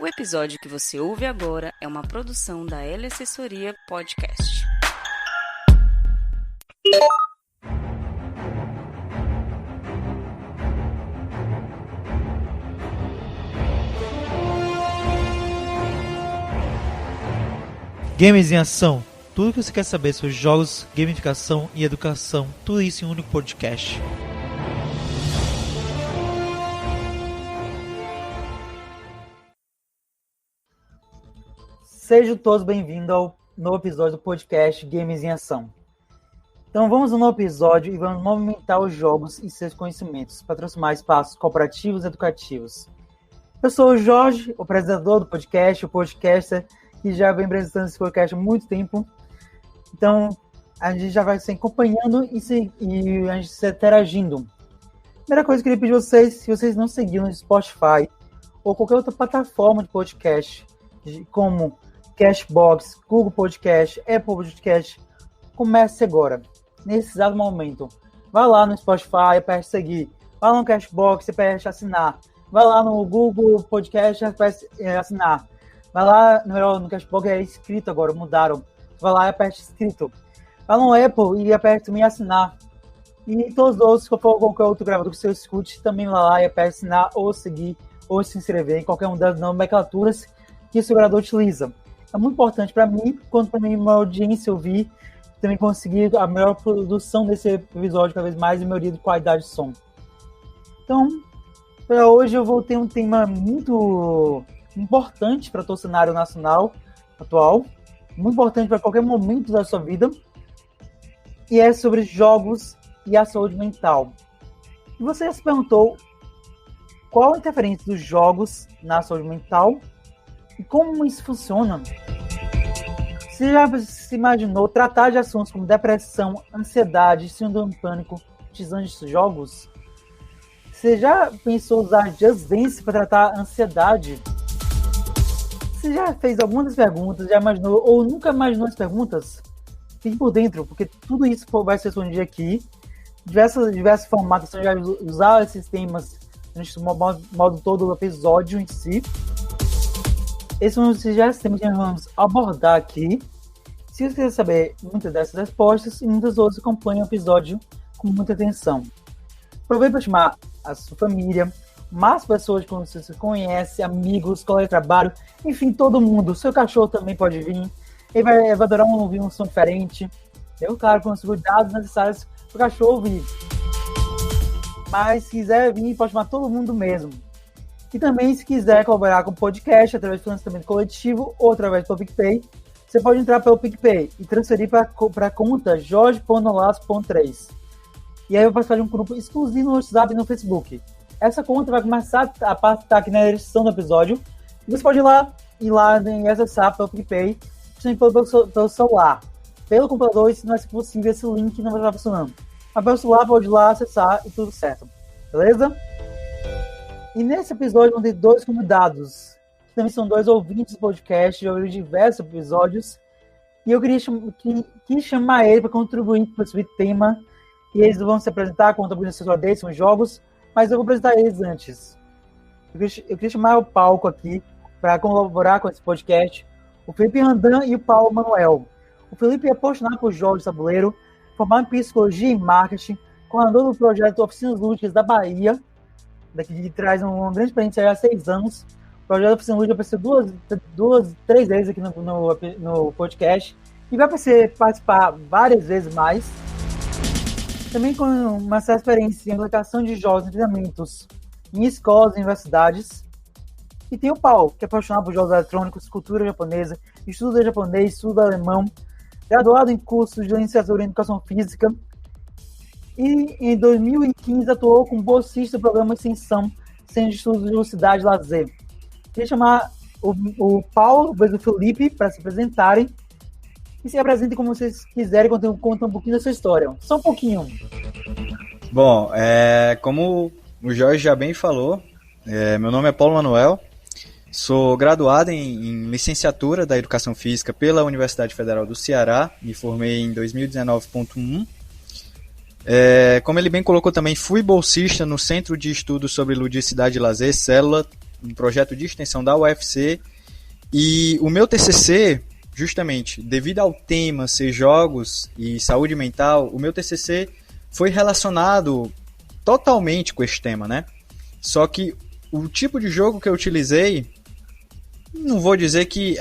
O episódio que você ouve agora é uma produção da L Assessoria Podcast. Games em Ação. Tudo que você quer saber sobre jogos, gamificação e educação. Tudo isso em um único podcast. Sejam todos bem-vindos ao novo episódio do podcast Games em Ação. Então vamos no novo episódio e vamos movimentar os jogos e seus conhecimentos para transformar espaços cooperativos e educativos. Eu sou o Jorge, o apresentador do podcast, o podcaster que já vem apresentando esse podcast há muito tempo. Então a gente já vai se acompanhando e a gente se interagindo. Primeira coisa que eu queria pedir a vocês, se vocês não seguiram no Spotify ou qualquer outra plataforma de podcast, como Cashbox, Google Podcast, Apple Podcast, comece agora, nesse exato momento. Vai lá no Spotify, aperte seguir. Vai lá no Cashbox, aperte assinar. Vai lá no Google Podcast, aperte assinar. Vai lá no Cashbox, é inscrito agora, mudaram. Vai lá e aperte inscrito. Vai no Apple e aperte também assinar. E todos os outros, se for qualquer outro gravador que você escute, também vai lá e aperte assinar ou seguir ou se inscrever em qualquer uma das nomenclaturas que o seu gravador utiliza. É muito importante para mim, quanto para minha audiência ouvir, também conseguir a melhor produção desse episódio, cada vez mais, e melhoria de qualidade de som. Então, para hoje eu vou ter um tema muito importante para todo o cenário nacional atual, muito importante para qualquer momento da sua vida, e é sobre jogos e a saúde mental. E você já se perguntou qual a interferência dos jogos na saúde mental? E como isso funciona? Você já se imaginou tratar de assuntos como depressão, ansiedade, síndrome do pânico utilizando esses jogos? Você já pensou usar Just Dance para tratar a ansiedade? Você já fez algumas perguntas, já imaginou ou nunca imaginou as perguntas? Fique por dentro, porque tudo isso vai ser respondido aqui. Diversos formatos, você já usar esses temas no modo todo do episódio em si. Esses são os temas que nós vamos abordar aqui. Se você quiser saber muitas dessas respostas e muitas outras, acompanhe o episódio com muita atenção. Aproveite para chamar a sua família, mais pessoas que você conhece, amigos, colegas de trabalho, enfim, todo mundo. O seu cachorro também pode vir. Ele vai adorar ouvir um som diferente. Eu, claro, com os cuidados necessários para o cachorro ouvir. Mas se quiser vir, pode chamar todo mundo mesmo. E também, se quiser colaborar com o podcast através de financiamento coletivo ou através do PicPay, você pode entrar pelo PicPay e transferir para a conta jorge.nolas.3. E aí eu vou participar de um grupo exclusivo no WhatsApp e no Facebook. Essa conta vai começar a estar aqui na descrição do episódio. E você pode ir lá e acessar pelo PicPay, pelo celular. Pelo computador, se não é possível, esse link não vai estar funcionando. Mas pelo celular, pode ir lá acessar e tudo certo. Beleza? E nesse episódio vão ter dois convidados, que também são dois ouvintes do podcast, já ouviram diversos episódios, e eu queria chamar ele para contribuir para esse tema, e eles vão se apresentar, contribuir na história deles, são jogos, mas eu vou apresentar eles antes. Eu queria chamar o palco aqui para colaborar com esse podcast, o Felipe Randan e o Paulo Manuel. O Felipe é apaixonado por jogos de tabuleiro, formado em psicologia e marketing, coordenador do projeto Oficinas Lúdicas da Bahia, daqui que traz uma grande experiência há 6 anos. O projeto Oficina Lúdica apareceu três vezes aqui no podcast e vai participar várias vezes mais. Também com uma certa experiência em aplicação de jogos e treinamentos em escolas e universidades. E tem o Paulo, que é apaixonado por jogos eletrônicos, cultura japonesa, estuda japonês, estuda alemão, graduado em cursos de licenciatura em educação física. E em 2015 atuou como bolsista do programa de extensão Centro de Estudos de Velocidade e Lazer. Queria chamar o Paulo e o Felipe para se apresentarem. E se apresentem como vocês quiserem, contam um pouquinho da sua história. Só um pouquinho. Bom, como o Jorge já bem falou, meu nome é Paulo Manuel. Sou graduado em licenciatura da Educação Física pela Universidade Federal do Ceará. Me formei em 2019.1. Como ele bem colocou também, fui bolsista no Centro de Estudos sobre Ludicidade e Lazer, Célula, um projeto de extensão da UFC, e o meu TCC, justamente, devido ao tema ser jogos e saúde mental, o meu TCC foi relacionado totalmente com esse tema, né? Só que o tipo de jogo que eu utilizei, não vou dizer que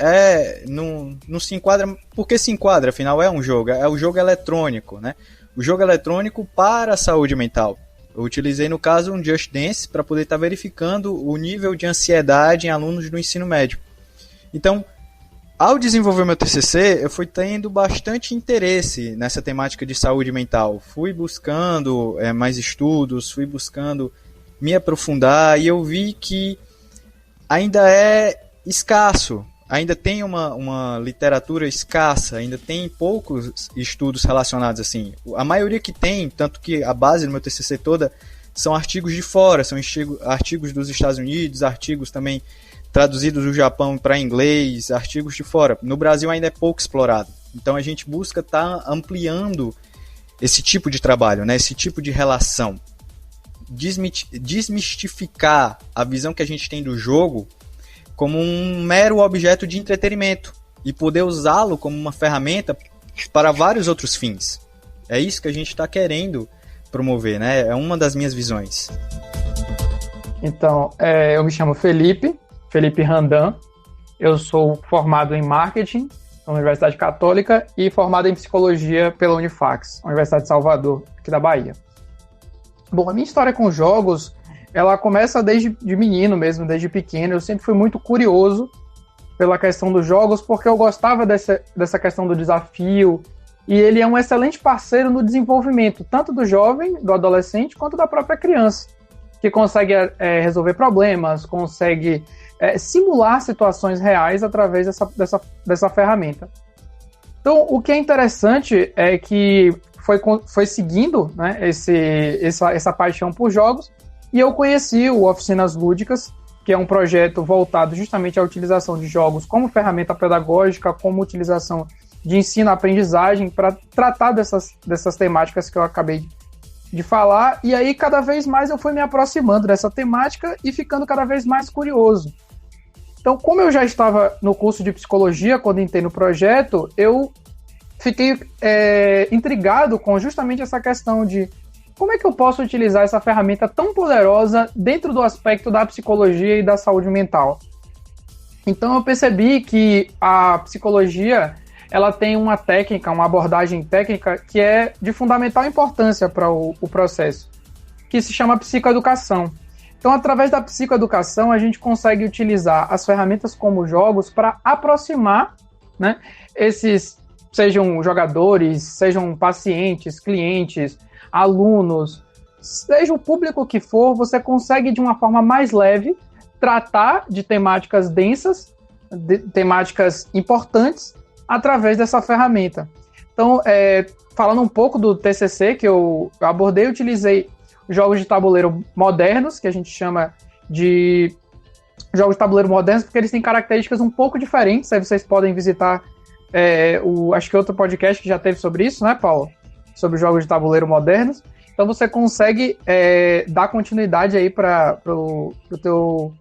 não se enquadra, porque se enquadra, afinal é um jogo eletrônico, né? O jogo eletrônico para a saúde mental. Eu utilizei, no caso, um Just Dance para poder estar verificando o nível de ansiedade em alunos do ensino médio. Então, ao desenvolver meu TCC, eu fui tendo bastante interesse nessa temática de saúde mental. Fui buscando mais estudos, fui buscando me aprofundar, e eu vi que ainda é escasso, ainda tem uma literatura escassa, ainda tem poucos estudos relacionados assim. A maioria que tem, tanto que a base do meu TCC toda, são artigos de fora, são artigos dos Estados Unidos, artigos também traduzidos do Japão para inglês, artigos de fora. No Brasil ainda é pouco explorado. Então a gente busca estar ampliando esse tipo de trabalho, né? Esse tipo de relação. Desmistificar a visão que a gente tem do jogo como um mero objeto de entretenimento e poder usá-lo como uma ferramenta para vários outros fins. É isso que a gente está querendo promover, né? É uma das minhas visões. Então, eu me chamo Felipe Randan, eu sou formado em Marketing na Universidade Católica e formado em Psicologia pela Unifax, Universidade de Salvador, aqui da Bahia. Bom, a minha história com jogos, ela começa desde menino mesmo, desde pequeno. Eu sempre fui muito curioso pela questão dos jogos, porque eu gostava dessa questão do desafio, e ele é um excelente parceiro no desenvolvimento, tanto do jovem, do adolescente, quanto da própria criança, que consegue resolver problemas, consegue simular situações reais através dessa ferramenta. Então, o que é interessante é que foi seguindo, né, essa paixão por jogos, e eu conheci o Oficinas Lúdicas, que é um projeto voltado justamente à utilização de jogos como ferramenta pedagógica, como utilização de ensino-aprendizagem para tratar dessas temáticas que eu acabei de falar. E aí, cada vez mais eu fui me aproximando dessa temática e ficando cada vez mais curioso. Então, como eu já estava no curso de psicologia quando entrei no projeto, eu fiquei intrigado com justamente essa questão de como é que eu posso utilizar essa ferramenta tão poderosa dentro do aspecto da psicologia e da saúde mental. Então eu percebi que a psicologia, ela tem uma técnica, uma abordagem técnica que é de fundamental importância para o processo, que se chama psicoeducação. Então, através da psicoeducação, a gente consegue utilizar as ferramentas como jogos para aproximar, né, esses, sejam jogadores, sejam pacientes, clientes, alunos, seja o público que for, você consegue de uma forma mais leve tratar de temáticas densas, de temáticas importantes, através dessa ferramenta. Então, falando um pouco do TCC que eu abordei, eu utilizei jogos de tabuleiro modernos, que a gente chama de jogos de tabuleiro modernos, porque eles têm características um pouco diferentes. Aí vocês podem visitar acho que outro podcast que já teve sobre isso, né, Paulo? Sobre jogos de tabuleiro modernos. Então você consegue dar continuidade aí para o teu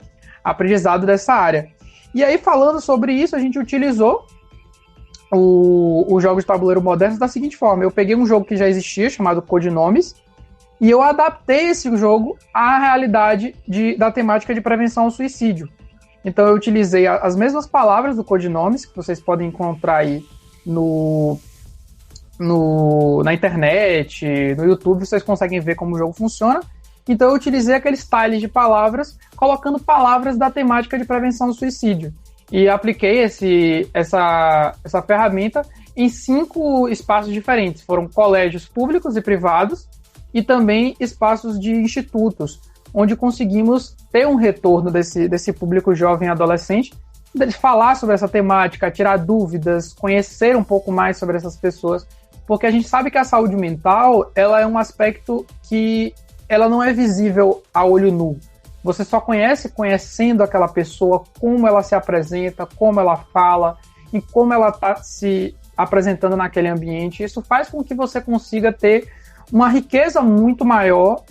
aprendizado dessa área. E aí, falando sobre isso, a gente utilizou os jogos de tabuleiro modernos da seguinte forma: eu peguei um jogo que já existia, chamado Codinomes, e eu adaptei esse jogo à realidade da temática de prevenção ao suicídio. Então eu utilizei as mesmas palavras do Codinomes, que vocês podem encontrar aí na internet, no YouTube, vocês conseguem ver como o jogo funciona. Então eu utilizei aqueles tiles de palavras, colocando palavras da temática de prevenção ao suicídio. E apliquei essa ferramenta em 5 espaços diferentes. Foram colégios públicos e privados e também espaços de institutos, onde conseguimos ter um retorno desse público jovem e adolescente, de falar sobre essa temática, tirar dúvidas, conhecer um pouco mais sobre essas pessoas, porque a gente sabe que a saúde mental, ela é um aspecto que ela não é visível a olho nu. Você só conhece conhecendo aquela pessoa, como ela se apresenta, como ela fala e como ela está se apresentando naquele ambiente. Isso faz com que você consiga ter uma riqueza muito maior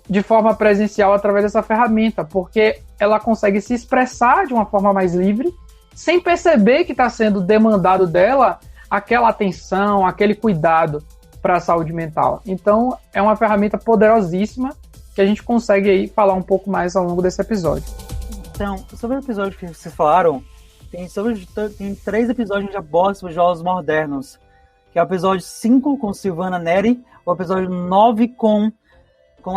de forma presencial através dessa ferramenta, porque ela consegue se expressar de uma forma mais livre, sem perceber que está sendo demandado dela aquela atenção, aquele cuidado para a saúde mental. Então, é uma ferramenta poderosíssima que a gente consegue aí falar um pouco mais ao longo desse episódio. Então, sobre o episódio que vocês falaram, tem 3 episódios que a gente aborda sobre jogos modernos, que é o episódio 5 com Silvana Neri, o episódio 9 com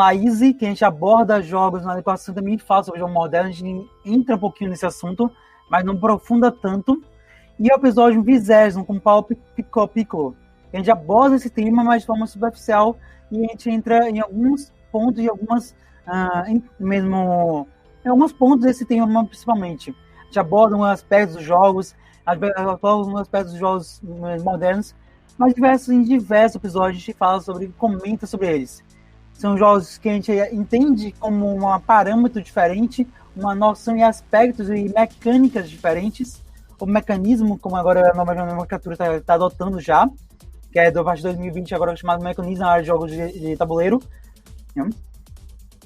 a Izzy, que a gente aborda jogos na educação, também fala sobre jogos modernos, a gente entra um pouquinho nesse assunto, mas não aprofunda tanto. E o episódio 20 com Paulo Piccolo, a gente aborda esse tema, mas de forma superficial, e a gente entra em alguns pontos e em alguns pontos desse tema principalmente. A gente aborda um aspecto dos jogos, modernos, mas em diversos episódios a gente comenta sobre eles. São jogos que a gente entende como um parâmetro diferente, uma noção e aspectos e mecânicas diferentes, o mecanismo, como agora a nova nomenclatura está adotando já, que é do partir de 2020 agora chamado mecanismo na área de jogos de tabuleiro.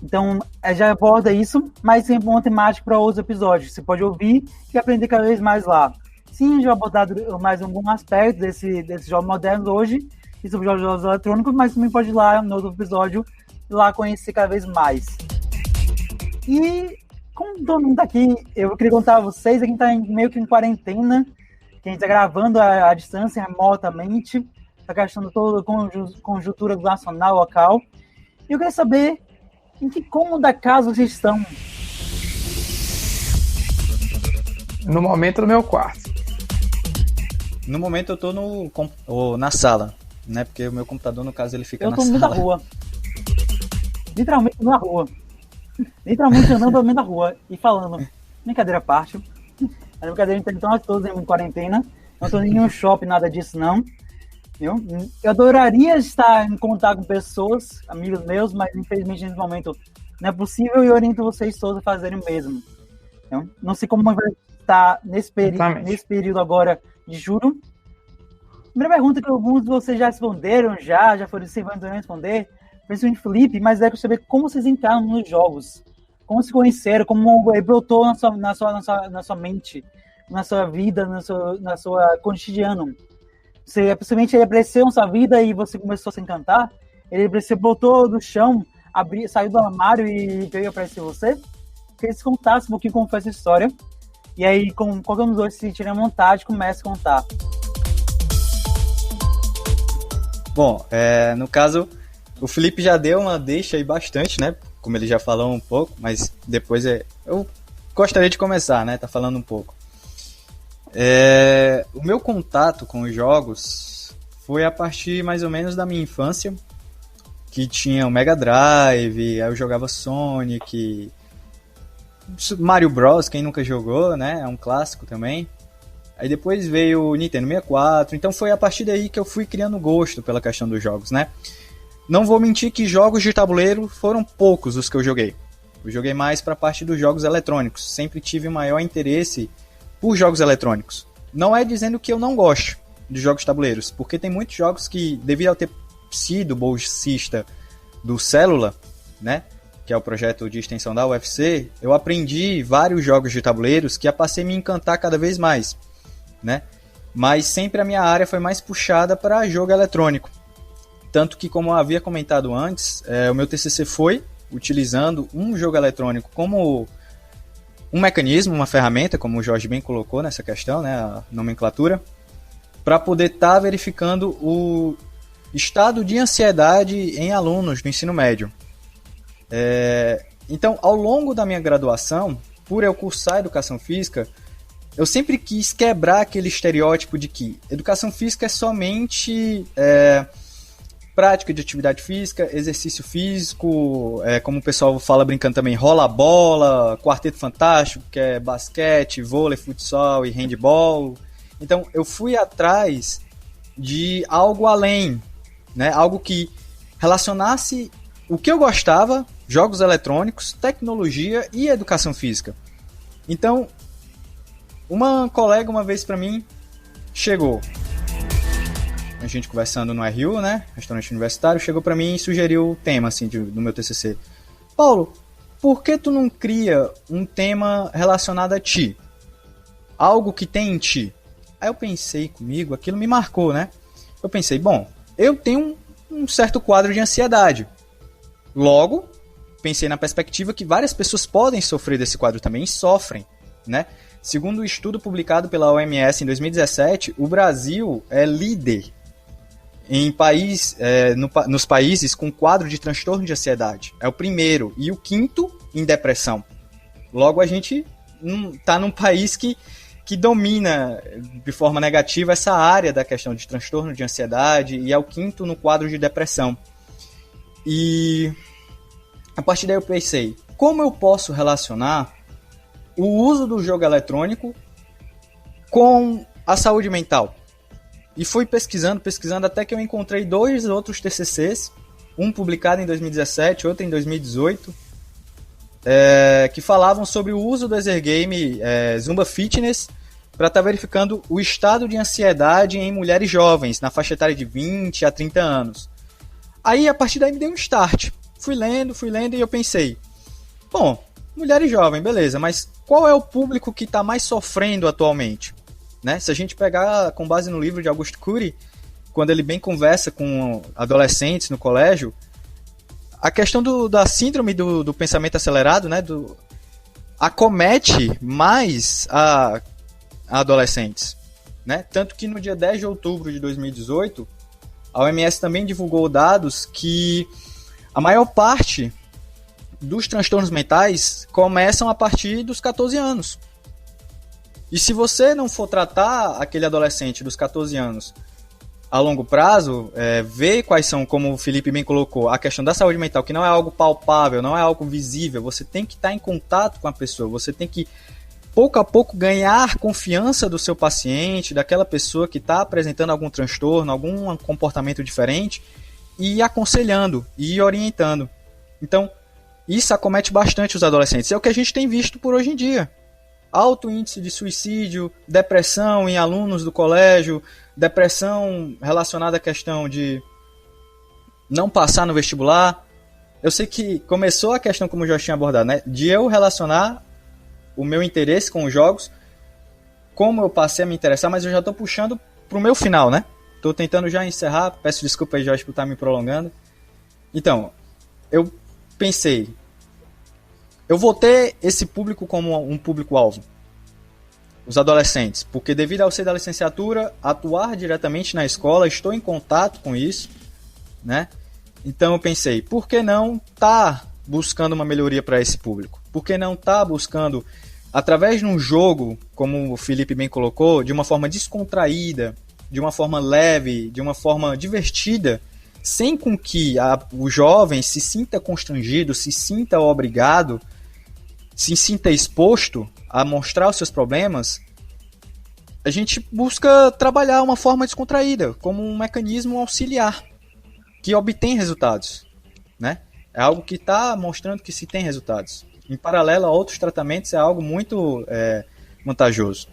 Então, já aborda isso, mas sempre uma temática para outros episódios. Você pode ouvir e aprender cada vez mais lá. Sim, já abordado mais algum aspecto desses jogos modernos hoje, e sobre jogos eletrônicos, mas também pode ir lá no outro episódio e lá conhecer cada vez mais. E, como todo mundo tá aqui, eu queria contar a vocês, a gente tá meio que em quarentena, que a gente tá gravando à distância, remotamente, tá gastando toda a conjuntura nacional, local. E eu queria saber em que cômodo da casa vocês estão? No momento, no meu quarto. No momento eu tô na sala, né? Porque o meu computador, no caso, ele fica na sala. Eu tô no meio da rua. Literalmente na rua. Literalmente andando pelo meio da rua e falando. Brincadeira à parte. A brincadeira, então, nós todos em quarentena. Não tô em nenhum shopping, nada disso, não. Eu adoraria estar em contato com pessoas, amigos meus, mas infelizmente nesse momento não é possível e eu oriento vocês todos a fazerem o mesmo. Não sei como vai estar nesse período agora de julho. Primeira pergunta que alguns de vocês já responderam, já foram se responder, principalmente Felipe, mas é que eu saber como vocês entraram nos jogos, como se conheceram, como brotou na sua mente, na sua vida, na sua cotidiano. Você possivelmente ele apareceu na sua vida e você começou a se encantar? Você botou do chão, saiu do armário e veio aparecer você? Queria que você contasse um pouquinho como foi essa história. E aí, qualquer um dos dois se sentirem à vontade, comece a contar. Bom, no caso, o Felipe já deu uma deixa aí bastante, né? Como ele já falou um pouco, mas depois eu gostaria de começar, né? Tá falando um pouco. O meu contato com os jogos foi a partir mais ou menos da minha infância, que tinha o Mega Drive, aí eu jogava Sonic, Mario Bros, quem nunca jogou, né? É um clássico também. Aí depois veio o Nintendo 64, então foi a partir daí que eu fui criando gosto pela questão dos jogos, né? Não vou mentir que jogos de tabuleiro foram poucos os que eu joguei. Eu joguei mais para a parte dos jogos eletrônicos, sempre tive maior interesse por jogos eletrônicos. Não é dizendo que eu não gosto de jogos tabuleiros, porque tem muitos jogos que, devido a ter sido bolsista do Célula, né, que é o projeto de extensão da UFC, eu aprendi vários jogos de tabuleiros que passei a me encantar cada vez mais, né? Mas sempre a minha área foi mais puxada para jogo eletrônico. Tanto que, como eu havia comentado antes, o meu TCC foi utilizando um jogo eletrônico como um mecanismo, uma ferramenta, como o Jorge bem colocou nessa questão, né, a nomenclatura, para poder estar verificando o estado de ansiedade em alunos do ensino médio. Então, ao longo da minha graduação, por eu cursar educação física, eu sempre quis quebrar aquele estereótipo de que educação física é somente prática de atividade física, exercício físico, como o pessoal fala brincando também, rola bola, quarteto fantástico, que é basquete, vôlei, futsal e handball. Então eu fui atrás de algo além, né? Algo que relacionasse o que eu gostava, jogos eletrônicos, tecnologia e educação física. Então, uma colega uma vez para mim chegou, a gente conversando no RU, né, restaurante universitário, chegou para mim e sugeriu o tema assim do meu TCC. Paulo, por que tu não cria um tema relacionado a ti? Algo que tem em ti. Aí eu pensei comigo, aquilo me marcou, né? Eu pensei, bom, eu tenho um certo quadro de ansiedade. Logo, pensei na perspectiva que várias pessoas podem sofrer desse quadro também, e sofrem, né? Segundo um estudo publicado pela OMS em 2017, o Brasil é líder em nos países com quadro de transtorno de ansiedade. É o primeiro e o quinto em depressão. Logo, a gente está num país que domina de forma negativa essa área da questão de transtorno de ansiedade e é o quinto no quadro de depressão. E a partir daí eu pensei, como eu posso relacionar o uso do jogo eletrônico com a saúde mental? E fui pesquisando até que eu encontrei 2 outros TCCs, um publicado em 2017, outro em 2018, que falavam sobre o uso do exergame Zumba Fitness para estar verificando o estado de ansiedade em mulheres jovens, na faixa etária de 20 a 30 anos. Aí, a partir daí, me deu um start. Fui lendo e eu pensei, bom, mulheres jovens, beleza, mas qual é o público que está mais sofrendo atualmente? Né? Se a gente pegar com base no livro de Augusto Cury, quando ele bem conversa com adolescentes no colégio, a questão da síndrome do pensamento acelerado, né, acomete mais a adolescentes. Né? Tanto que no dia 10 de outubro de 2018, a OMS também divulgou dados que a maior parte dos transtornos mentais começam a partir dos 14 anos. E se você não for tratar aquele adolescente dos 14 anos a longo prazo, ver quais são, como o Felipe bem colocou, a questão da saúde mental, que não é algo palpável, não é algo visível, você tem que estar em contato com a pessoa, você tem que, pouco a pouco, ganhar confiança do seu paciente, daquela pessoa que está apresentando algum transtorno, algum comportamento diferente, e ir aconselhando, e ir orientando. Então, isso acomete bastante os adolescentes. É o que a gente tem visto por hoje em dia. Alto índice de suicídio, depressão em alunos do colégio, depressão relacionada à questão de não passar no vestibular. Eu sei que começou a questão, como eu já tinha abordado, né, de eu relacionar o meu interesse com os jogos, como eu passei a me interessar, mas eu já estou puxando para o meu final, né? Estou tentando já encerrar, peço desculpa aí, Jorge, por estar me prolongando. Então, eu pensei, eu vou ter esse público como um público-alvo, os adolescentes, porque devido ao ser da licenciatura, atuar diretamente na escola, estou em contato com isso, né? Então eu pensei, por que não estar buscando uma melhoria para esse público? Por que não estar buscando, através de um jogo, como o Felipe bem colocou, de uma forma descontraída, de uma forma leve, de uma forma divertida, sem com que o jovem se sinta constrangido, se sinta obrigado, se sinta exposto a mostrar os seus problemas, a gente busca trabalhar uma forma descontraída, como um mecanismo auxiliar, que obtém resultados, né? É algo que está mostrando que se tem resultados. Em paralelo a outros tratamentos, é algo muito vantajoso.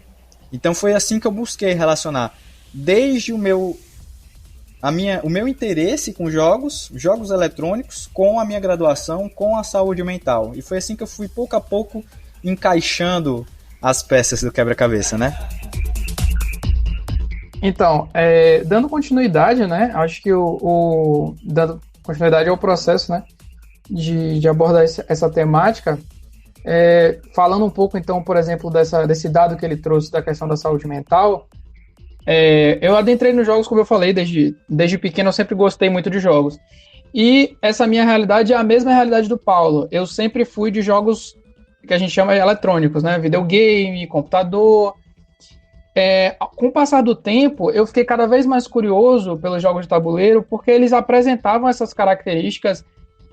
Então foi assim que eu busquei relacionar desde o meu interesse com jogos eletrônicos, com a minha graduação, com a saúde mental. E foi assim que eu fui, pouco a pouco, encaixando as peças do quebra-cabeça, né? Então, dando continuidade, né? Acho que dando continuidade ao processo, né? De abordar essa temática, falando um pouco, então, por exemplo, desse dado que ele trouxe da questão da saúde mental. Eu adentrei nos jogos, como eu falei, desde pequeno eu sempre gostei muito de jogos. E essa minha realidade é a mesma realidade do Paulo. Eu sempre fui de jogos que a gente chama de eletrônicos, né? Videogame, computador. Com o passar do tempo, eu fiquei cada vez mais curioso pelos jogos de tabuleiro, porque eles apresentavam essas características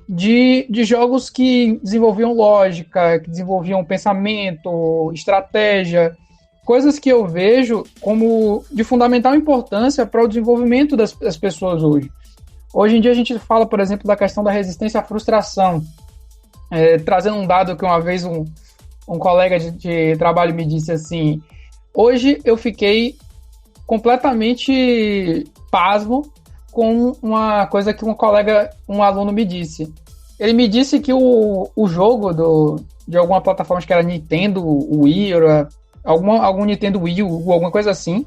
de jogos que desenvolviam lógica, que desenvolviam pensamento, estratégia, coisas que eu vejo como de fundamental importância para o desenvolvimento das pessoas hoje. Hoje em dia a gente fala, por exemplo, da questão da resistência à frustração. Trazendo um dado que uma vez um colega de trabalho me disse assim: hoje eu fiquei completamente pasmo com uma coisa que um aluno me disse. ele me disse que o jogo de alguma plataforma, acho que era Nintendo Wii, era algum Nintendo Wii, alguma coisa assim,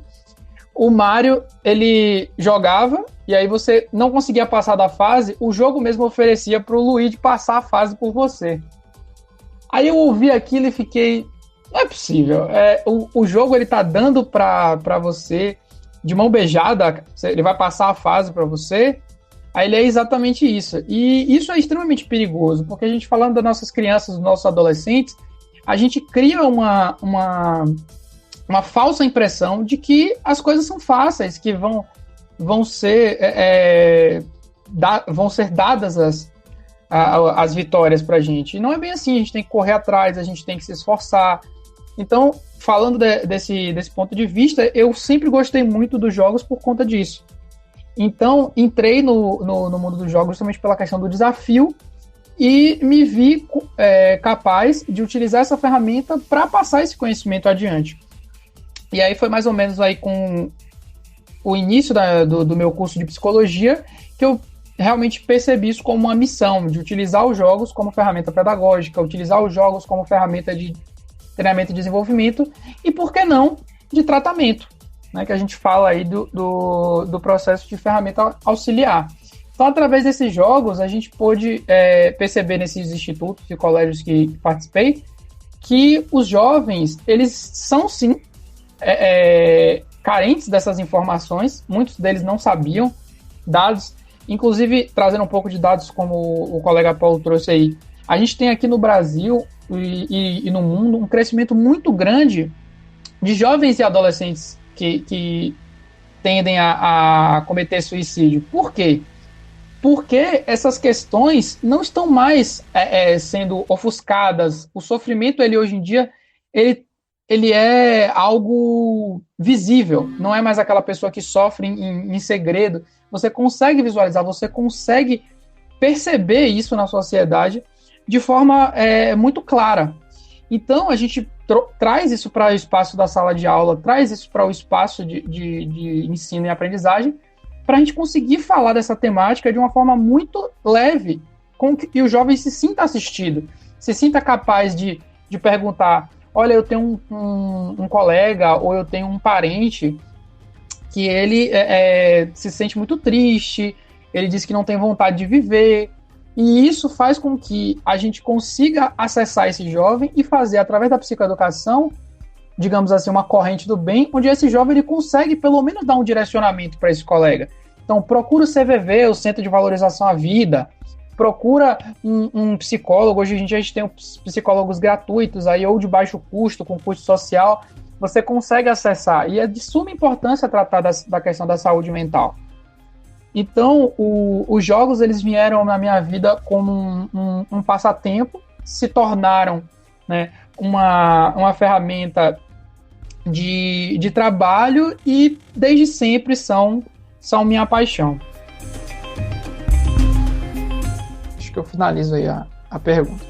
o Mario, ele jogava, e aí você não conseguia passar da fase, o jogo mesmo oferecia pro Luigi passar a fase por você. Aí eu ouvi aquilo e fiquei, não é possível, o jogo ele tá dando pra você, de mão beijada, ele vai passar a fase pra você, aí ele é exatamente isso. E isso é extremamente perigoso, porque a gente falando das nossas crianças, dos nossos adolescentes, a gente cria uma falsa impressão de que as coisas são fáceis, que vão ser dadas as vitórias pra gente. E não é bem assim, a gente tem que correr atrás, a gente tem que se esforçar. Então, falando desse ponto de vista, eu sempre gostei muito dos jogos por conta disso. Então, entrei no mundo dos jogos justamente pela questão do desafio e me vi capaz de utilizar essa ferramenta para passar esse conhecimento adiante. E aí foi mais ou menos aí com o início do meu curso de psicologia que eu realmente percebi isso como uma missão, de utilizar os jogos como ferramenta pedagógica, utilizar os jogos como ferramenta de treinamento e desenvolvimento e, por que não, de tratamento, né, que a gente fala aí do processo de ferramenta auxiliar. Então, através desses jogos, a gente pôde perceber nesses institutos e colégios que participei que os jovens, eles são, sim, carentes dessas informações, muitos deles não sabiam, dados, inclusive, trazendo um pouco de dados como o colega Paulo trouxe aí, a gente tem aqui no Brasil e no mundo um crescimento muito grande de jovens e adolescentes que tendem a cometer suicídio. Por quê? Porque essas questões não estão mais sendo ofuscadas. O sofrimento, ele hoje em dia, ele é algo visível. Não é mais aquela pessoa que sofre em segredo. Você consegue visualizar, você consegue perceber isso na sociedade de forma muito clara. Então, a gente traz isso para o espaço da sala de aula, traz isso para o espaço de ensino e aprendizagem, para a gente conseguir falar dessa temática de uma forma muito leve, com que o jovem se sinta assistido, se sinta capaz de perguntar, olha, eu tenho um colega ou eu tenho um parente que ele se sente muito triste, ele diz que não tem vontade de viver, e isso faz com que a gente consiga acessar esse jovem e fazer, através da psicoeducação, digamos assim, uma corrente do bem, onde esse jovem ele consegue pelo menos dar um direcionamento para esse colega. Então, procura o CVV, o Centro de Valorização à Vida, procura um psicólogo. Hoje em dia a gente tem psicólogos gratuitos, aí, ou de baixo custo, com custo social, você consegue acessar. E é de suma importância tratar da questão da saúde mental. Então, os jogos eles vieram na minha vida como um passatempo, se tornaram, né, uma ferramenta de trabalho e desde sempre são minha paixão. Acho que eu finalizo aí a pergunta.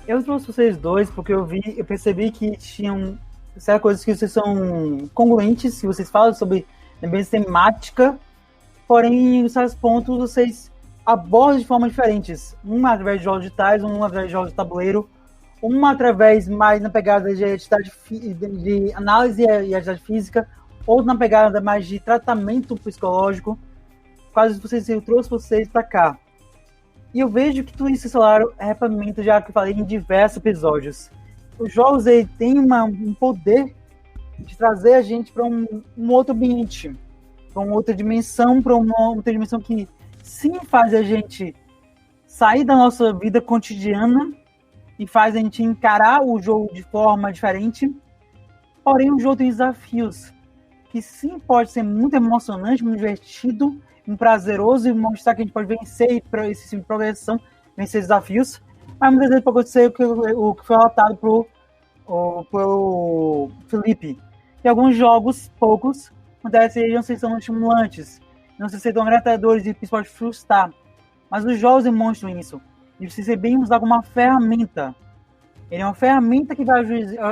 Eu trouxe vocês dois porque eu percebi que tinham certas coisas que vocês são congruentes, que vocês falam sobre a mesma temática, porém, em certos pontos, vocês abordam de formas diferentes. Uma através de jogos digitais, uma através de jogos de tabuleiro, uma através mais na pegada de análise e atividade física, outra na pegada mais de tratamento psicológico. Quase eu trouxe vocês para cá. E eu vejo que tudo isso, claro, é ferramenta, já que eu falei em diversos episódios. Os jogos têm um poder de trazer a gente para um outro ambiente, para uma outra dimensão, que sim faz a gente sair da nossa vida cotidiana e faz a gente encarar o jogo de forma diferente. Porém, o jogo tem desafios que sim pode ser muito emocionante, muito divertido, muito prazeroso e mostrar que a gente pode vencer e progressão, vencer desafios. Mas muitas vezes pode acontecer o que foi relatado pro Felipe. Que alguns jogos, poucos, acontecem não sei se são estimulantes, não sei se são agradadores e principalmente frustrar. Mas os jogos demonstram isso. E precisa ser bem usado como uma ferramenta. Ele é uma ferramenta que vai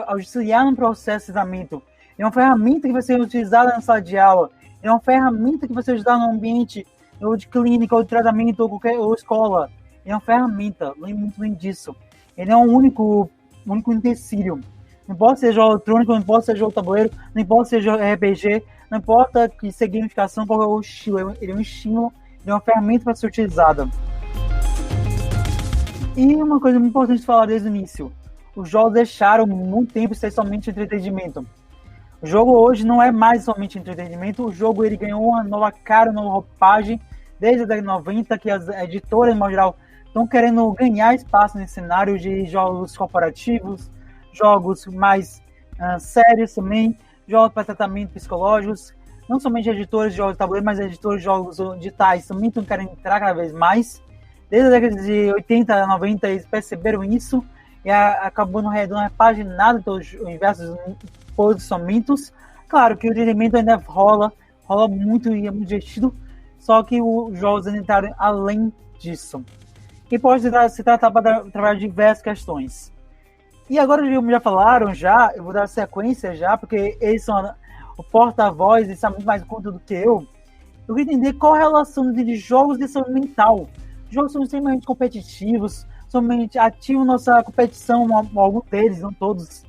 auxiliar no processo de treinamento. Ele é uma ferramenta que vai ser utilizada na sala de aula. Ele é uma ferramenta que vai ser usada no ambiente ou de clínica, ou de tratamento, ou escola. Ele é uma ferramenta, lembre muito bem disso. Ele é um único utensílio. Não importa se seja jogo eletrônico, não importa se seja jogo tabuleiro, não importa se seja RPG, não importa que seja gamificação, qual é o estilo. Ele é um estímulo, ele é uma ferramenta para ser utilizada. E uma coisa muito importante de falar desde o início. Os jogos deixaram muito tempo ser somente entretenimento. O jogo hoje não é mais somente entretenimento. O jogo ele ganhou uma nova cara, uma nova roupagem desde a década de 90, que as editoras, no geral, estão querendo ganhar espaço nesse cenário de jogos corporativos, jogos mais sérios também, jogos para tratamento psicológicos. Não somente editores de jogos de tabuleiro, mas editores de jogos digitais também estão querendo entrar cada vez mais. Desde a década de 80, 90, eles perceberam isso e acabou não repaginado todos os diversos posicionamentos. Claro que o entretenimento ainda rola muito e é muito divertido, só que os jogos ainda entraram além disso. E pode se tratar para trabalhar diversas questões. E agora, como já falaram, eu vou dar sequência porque eles são o porta-voz e sabem muito mais conta do que eu. Eu queria entender qual a relação entre jogos e saúde mental. Os jogos são extremamente competitivos, somente ativam nossa competição, alguns deles, não todos.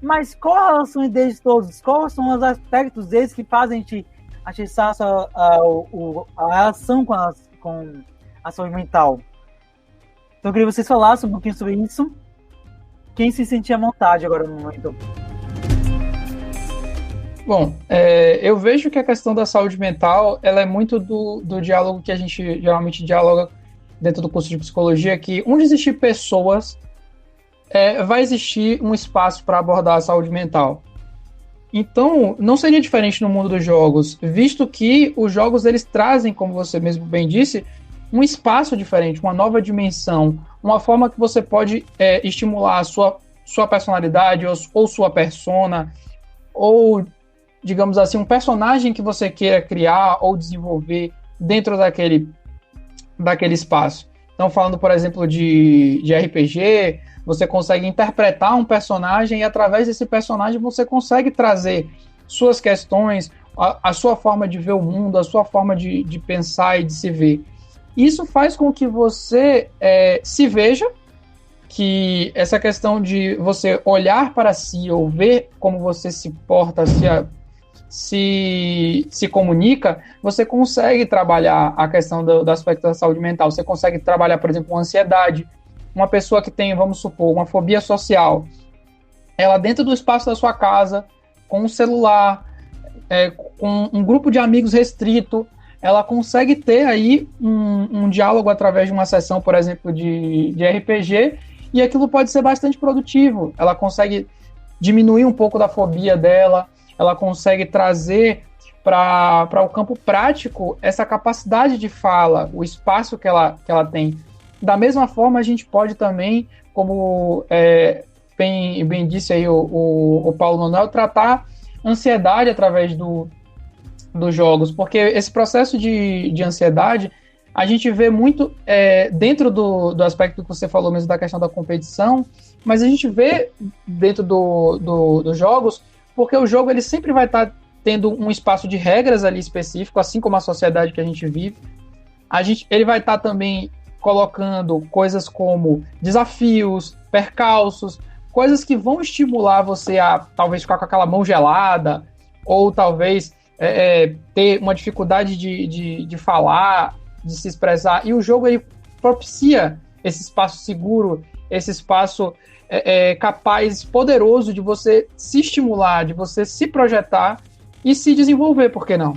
Mas qual a relação deles todos? Quais são os aspectos deles que fazem a gente acessar a relação com a saúde mental? Então eu queria que vocês falassem um pouquinho sobre isso. Quem se sentia à vontade agora no momento? Bom, eu vejo que a questão da saúde mental ela é muito do diálogo que a gente geralmente dialoga dentro do curso de psicologia, que onde existir pessoas, vai existir um espaço para abordar a saúde mental. Então, não seria diferente no mundo dos jogos, visto que os jogos eles trazem, como você mesmo bem disse, um espaço diferente, uma nova dimensão, uma forma que você pode estimular a sua personalidade ou sua persona, ou, digamos assim, um personagem que você queira criar ou desenvolver dentro daquele espaço. Então, falando, por exemplo, de RPG, você consegue interpretar um personagem e, através desse personagem, você consegue trazer suas questões, a sua forma de ver o mundo, a sua forma de pensar e de se ver. Isso faz com que você se veja, que essa questão de você olhar para si ou ver como você se porta, se comunica, você consegue trabalhar a questão do aspecto da saúde mental. Você consegue trabalhar, por exemplo, uma ansiedade. Uma pessoa que tem, vamos supor, uma fobia social, ela dentro do espaço da sua casa, com um celular, com um grupo de amigos restrito, ela consegue ter aí um diálogo através de uma sessão, por exemplo, de RPG, e aquilo pode ser bastante produtivo. Ela consegue diminuir um pouco da fobia dela, ela consegue trazer para o campo prático essa capacidade de fala, o espaço que ela tem. Da mesma forma, a gente pode também, como bem disse aí o Paulo Manuel, tratar ansiedade através dos jogos, porque esse processo de ansiedade, a gente vê muito dentro do aspecto que você falou mesmo da questão da competição, mas a gente vê dentro dos jogos, porque o jogo ele sempre vai estar tendo um espaço de regras ali específico, assim como a sociedade que a gente vive. Ele vai estar também colocando coisas como desafios, percalços, coisas que vão estimular você a talvez ficar com aquela mão gelada, ou talvez ter uma dificuldade de falar, de se expressar. E o jogo ele propicia esse espaço seguro, esse espaço capaz, poderoso de você se estimular, de você se projetar e se desenvolver, por que não?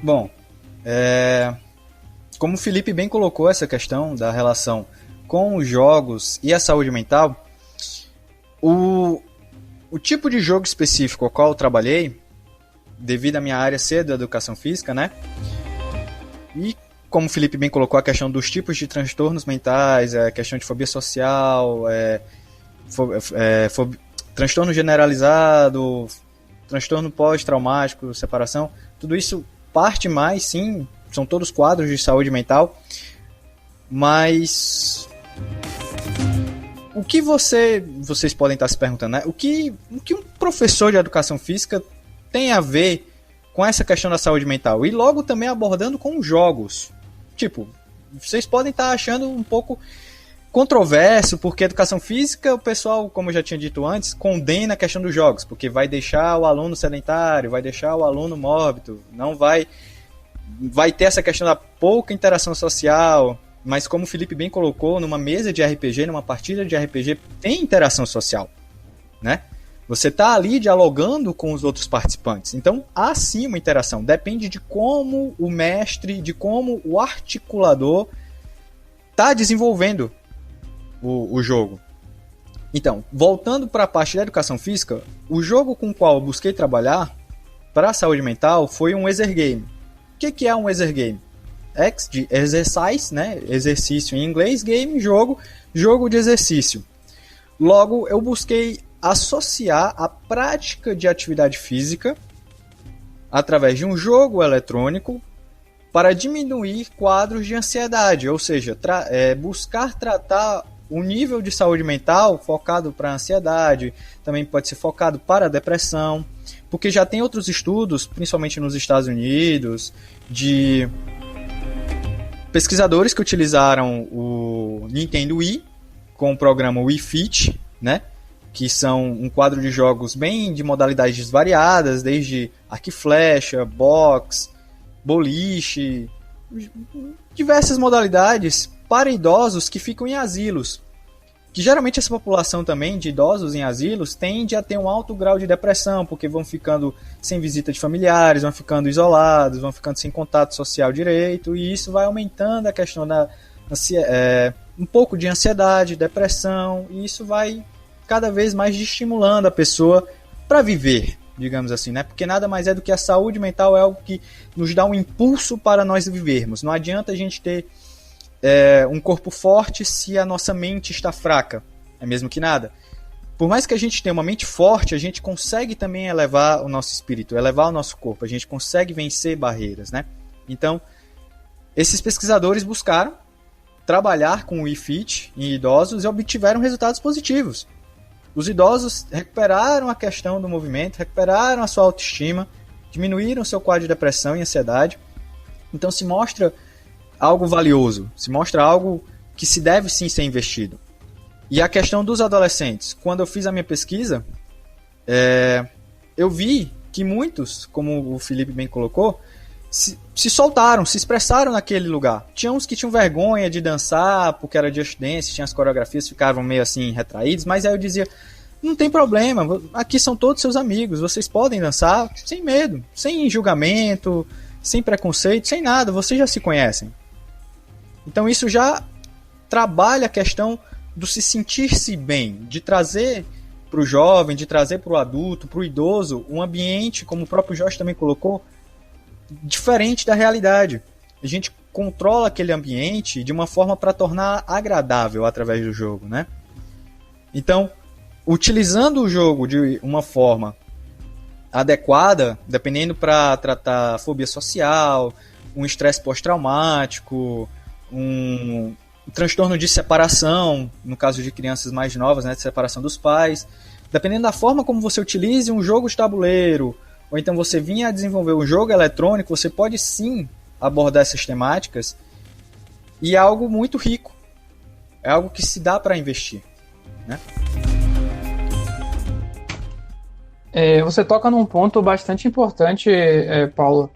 Bom, como o Felipe bem colocou essa questão da relação com os jogos e a saúde mental, o tipo de jogo específico ao qual eu trabalhei, devido à minha área ser da educação física, né? E como o Felipe bem colocou, a questão dos tipos de transtornos mentais, a questão de fobia social, transtorno generalizado, transtorno pós-traumático, separação, tudo isso parte mais, sim, são todos quadros de saúde mental, mas o que vocês podem estar se perguntando, né? O que um professor de educação física tem a ver com essa questão da saúde mental. E logo também abordando com jogos. Tipo, vocês podem estar achando um pouco controverso, porque educação física, o pessoal, como eu já tinha dito antes, condena a questão dos jogos, porque vai deixar o aluno sedentário, vai deixar o aluno mórbido, não vai ter essa questão da pouca interação social, mas como o Felipe bem colocou, numa mesa de RPG, numa partida de RPG, tem interação social, né? Você está ali dialogando com os outros participantes, então há sim uma interação, depende de como o mestre, de como o articulador está desenvolvendo o jogo. Então, voltando para a parte da educação física, o jogo com o qual eu busquei trabalhar para a saúde mental foi um exergame. O que é um exergame? Ex de exercise, né? Exercício em inglês, game, jogo de exercício. Logo, eu busquei associar a prática de atividade física através de um jogo eletrônico para diminuir quadros de ansiedade, ou seja, buscar tratar o nível de saúde mental focado para a ansiedade, também pode ser focado para a depressão, porque já tem outros estudos, principalmente nos Estados Unidos, de pesquisadores que utilizaram o Nintendo Wii com o programa Wii Fit, né, que são um quadro de jogos bem de modalidades variadas, desde arco e flecha, boxe, boliche, diversas modalidades para idosos que ficam em asilos. Que geralmente essa população também de idosos em asilos tende a ter um alto grau de depressão, porque vão ficando sem visita de familiares, vão ficando isolados, vão ficando sem contato social direito, e isso vai aumentando a questão da um pouco de ansiedade, depressão, e isso vai cada vez mais estimulando a pessoa para viver, digamos assim, né? Porque nada mais é do que a saúde mental é algo que nos dá um impulso para nós vivermos. Não adianta a gente ter um corpo forte se a nossa mente está fraca. É mesmo que nada. Por mais que a gente tenha uma mente forte, a gente consegue também elevar o nosso espírito, elevar o nosso corpo. A gente consegue vencer barreiras, né? Então, esses pesquisadores buscaram trabalhar com o Wii Fit em idosos e obtiveram resultados positivos. Os idosos recuperaram a questão do movimento, recuperaram a sua autoestima, diminuíram seu quadro de depressão e ansiedade. Então se mostra algo valioso, se mostra algo que se deve sim ser investido. E a questão dos adolescentes, quando eu fiz a minha pesquisa, eu vi que muitos, como o Felipe bem colocou, se soltaram, se expressaram naquele lugar. Tinha uns que tinham vergonha de dançar, porque era Just Dance, tinha as coreografias, ficavam meio assim retraídos, mas aí eu dizia, não tem problema, aqui são todos seus amigos, vocês podem dançar sem medo, sem julgamento, sem preconceito, sem nada, vocês já se conhecem. Então isso já trabalha a questão do se sentir-se bem, de trazer para o jovem, de trazer para o adulto, para o idoso, um ambiente, como o próprio Jorge também colocou, diferente da realidade. A gente controla aquele ambiente de uma forma para tornar agradável através do jogo, né? Então, utilizando o jogo de uma forma adequada, dependendo para tratar fobia social, um estresse pós-traumático, um transtorno de separação, no caso de crianças mais novas, né, de separação dos pais, dependendo da forma como você utilize um jogo de tabuleiro, ou então você vinha a desenvolver um jogo eletrônico, você pode sim abordar essas temáticas, e é algo muito rico, é algo que se dá para investir, né? Você toca num ponto bastante importante, Paulo,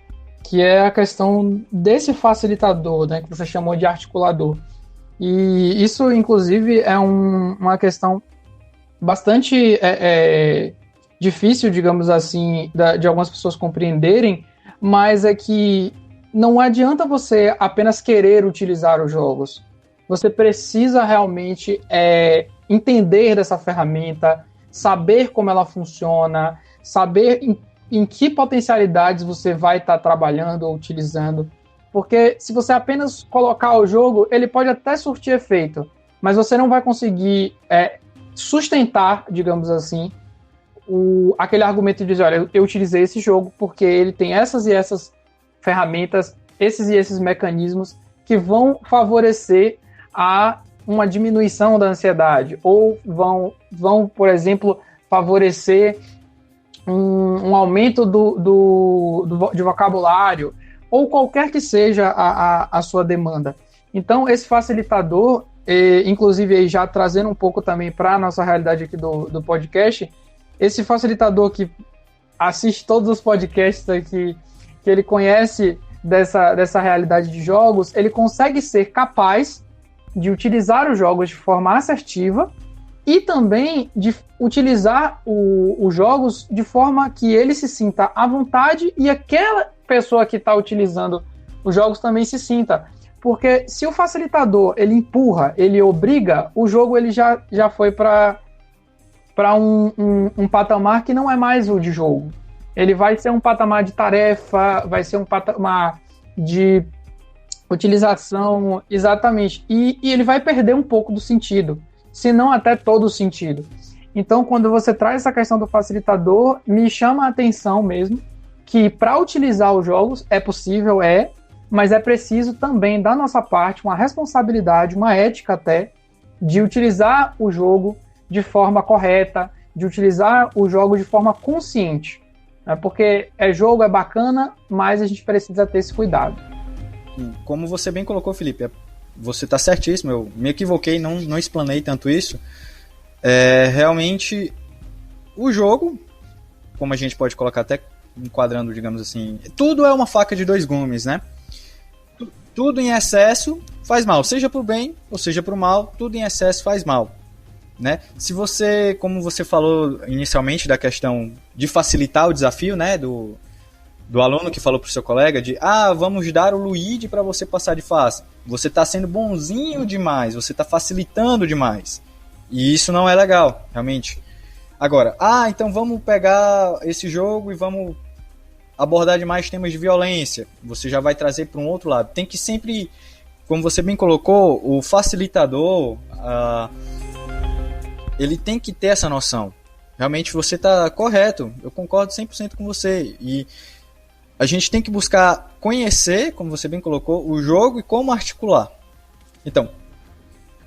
que é a questão desse facilitador, né, que você chamou de articulador. E isso, inclusive, é uma questão bastante difícil, digamos assim, de algumas pessoas compreenderem, mas é que não adianta você apenas querer utilizar os jogos. Você precisa realmente entender dessa ferramenta, saber como ela funciona, saber em que potencialidades você vai estar trabalhando ou utilizando. Porque se você apenas colocar o jogo, ele pode até surtir efeito, mas você não vai conseguir sustentar, digamos assim, aquele argumento de dizer, olha, eu utilizei esse jogo porque ele tem essas e essas ferramentas, esses e esses mecanismos que vão favorecer a uma diminuição da ansiedade, ou vão, por exemplo, favorecer um aumento de vocabulário, ou qualquer que seja a sua demanda. Então, esse facilitador, inclusive aí já trazendo um pouco também para a nossa realidade aqui do podcast, esse facilitador que assiste todos os podcasts aqui, que ele conhece dessa realidade de jogos, ele consegue ser capaz de utilizar os jogos de forma assertiva e também de utilizar os jogos de forma que ele se sinta à vontade e aquela pessoa que está utilizando os jogos também se sinta. Porque se o facilitador ele empurra, ele obriga, o jogo ele já foi para um patamar que não é mais o de jogo. Ele vai ser um patamar de tarefa, vai ser um patamar de utilização, exatamente. E ele vai perder um pouco do sentido, se não até todo o sentido. Então, quando você traz essa questão do facilitador, me chama a atenção mesmo que para utilizar os jogos é possível, mas é preciso também, da nossa parte, uma responsabilidade, uma ética até, de utilizar o jogo de forma correta, de utilizar o jogo de forma consciente. Porque jogo é bacana, mas a gente precisa ter esse cuidado. Como você bem colocou, Felipe, você está certíssimo, eu me equivoquei, não explanei tanto isso. Realmente, o jogo, como a gente pode colocar até enquadrando, digamos assim, tudo é uma faca de dois gumes, né? Tudo em excesso faz mal, seja pro bem ou seja pro mal, tudo em excesso faz mal, né? Se você, como você falou inicialmente da questão de facilitar o desafio, né, do aluno que falou pro seu colega de, vamos dar o Luigi para você passar de fase. Você está sendo bonzinho demais, você está facilitando demais. E isso não é legal, realmente. Agora, então vamos pegar esse jogo e vamos abordar demais temas de violência. Você já vai trazer para um outro lado. Tem que sempre, como você bem colocou, o facilitador, ele tem que ter essa noção. Realmente você está correto, eu concordo 100% com você. E a gente tem que buscar conhecer, como você bem colocou, o jogo e como articular. Então,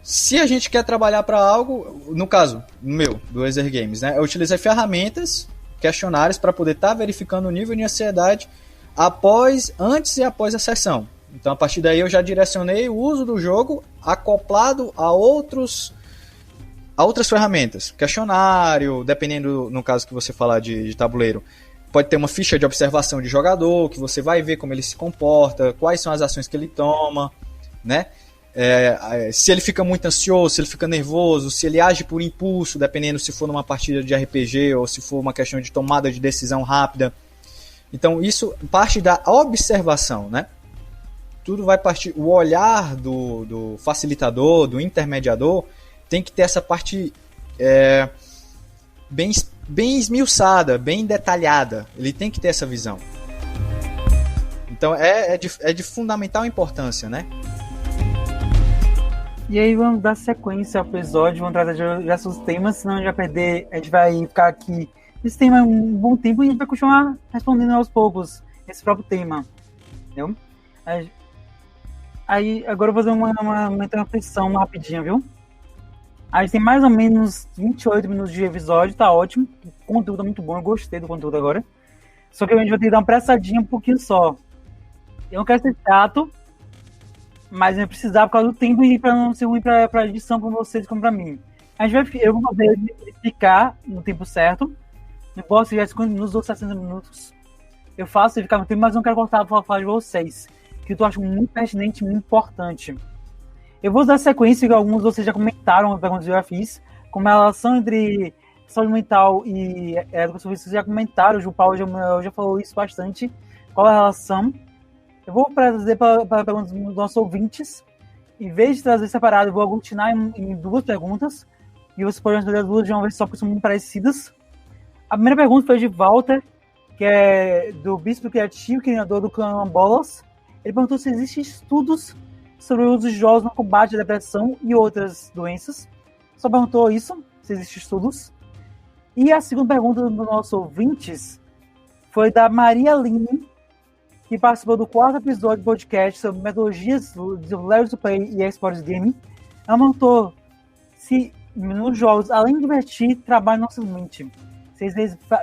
se a gente quer trabalhar para algo, no caso meu, do Ezer Games, né, eu utilizei ferramentas, questionários para poder estar verificando o nível de ansiedade antes e após a sessão. Então, a partir daí, eu já direcionei o uso do jogo acoplado a outras ferramentas. Questionário, dependendo, no caso que você falar de tabuleiro, pode ter uma ficha de observação de jogador, que você vai ver como ele se comporta, quais são as ações que ele toma, né? Se ele fica muito ansioso, se ele fica nervoso, se ele age por impulso, dependendo se for numa partida de RPG ou se for uma questão de tomada de decisão rápida. Então isso parte da observação, né? Tudo vai partir, o olhar do facilitador, do intermediador, tem que ter essa parte bem esmiuçada, bem detalhada. Ele tem que ter essa visão. Então é de fundamental importância, né? E aí vamos dar sequência ao episódio, vamos trazer diversos temas, senão a gente vai perder, a gente vai ficar aqui esse tema um bom tempo e a gente vai continuar respondendo aos poucos esse próprio tema, entendeu? Aí agora eu vou fazer uma interrupção rapidinha, viu? A gente tem mais ou menos 28 minutos de episódio, tá ótimo, o conteúdo é muito bom, eu gostei do conteúdo agora, só que a gente vai ter que dar uma pressadinha um pouquinho só. Eu não quero ser chato, mas eu precisar por causa do tempo e para não ser ruim para edição para vocês como para mim. Eu vou fazer explicar no tempo certo. Não posso chegar a 50 minutos ou 60 minutos. Eu faço e ficar no tempo, mas não quero cortar para falar de vocês. Que eu acho muito pertinente e muito importante. Eu vou dar sequência que alguns de vocês já comentaram as perguntas que eu já fiz. Como a relação entre saúde mental e educação física, vocês já comentaram. O João Paulo já falou isso bastante. Qual é a relação? Eu vou trazer para perguntas dos nossos ouvintes. Em vez de trazer separado, eu vou aglutinar em duas perguntas. E vocês podem responder as duas de uma vez só, porque são muito parecidas. A primeira pergunta foi de Walter, que é do Bispo Criativo, criador do clã Bolas. Ele perguntou se existem estudos sobre o uso de jogos no combate à depressão e outras doenças. Só perguntou isso, se existem estudos. E a segunda pergunta dos nossos ouvintes foi da Maria Line, que participou do 4º episódio do podcast sobre metodologias de Level to Play e Esports Gaming. Ela perguntou se nos jogos, além de divertir, trabalha nossa mente. Se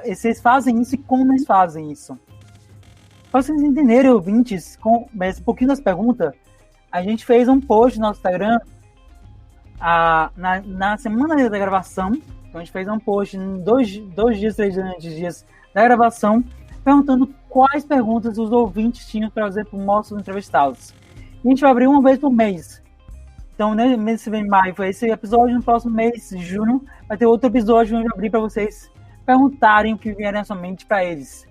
Vocês fazem isso e como eles fazem isso? Para vocês entenderem, ouvintes, um pouquinho das perguntas, a gente fez um post no nosso Instagram na semana da gravação. Então a gente fez um post em 2 dias, 3 dias da gravação, perguntando quais perguntas os ouvintes tinham para fazer para os nossos entrevistados. E a gente vai abrir uma vez por mês. Então, nesse mês de maio foi esse episódio, no próximo mês de junho vai ter outro episódio onde eu abrir para vocês perguntarem o que vierem na sua mente para eles.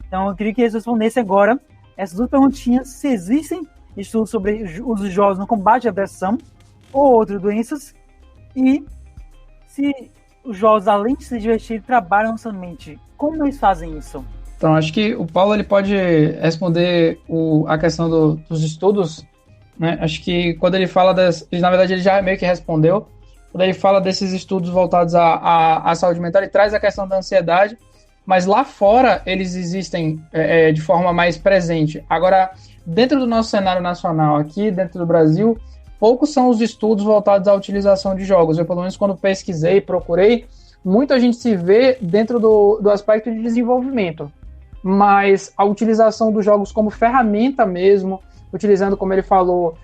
Então eu queria que eles respondessem agora essas 2 perguntinhas, se existem estudos sobre os jogos no combate à depressão ou outras doenças, e se os jogos, além de se divertir, trabalham nossa mente. Como eles fazem isso? Então, acho que o Paulo ele pode responder a questão dos estudos, né? Acho que quando ele fala na verdade ele já meio que respondeu, quando ele fala desses estudos voltados à saúde mental, ele traz a questão da ansiedade, mas lá fora eles existem de forma mais presente. Agora, dentro do nosso cenário nacional, aqui dentro do Brasil, poucos são os estudos voltados à utilização de jogos. Eu, pelo menos, quando pesquisei, procurei, muita gente se vê dentro do aspecto de desenvolvimento, mas a utilização dos jogos como ferramenta mesmo, utilizando, como ele falou,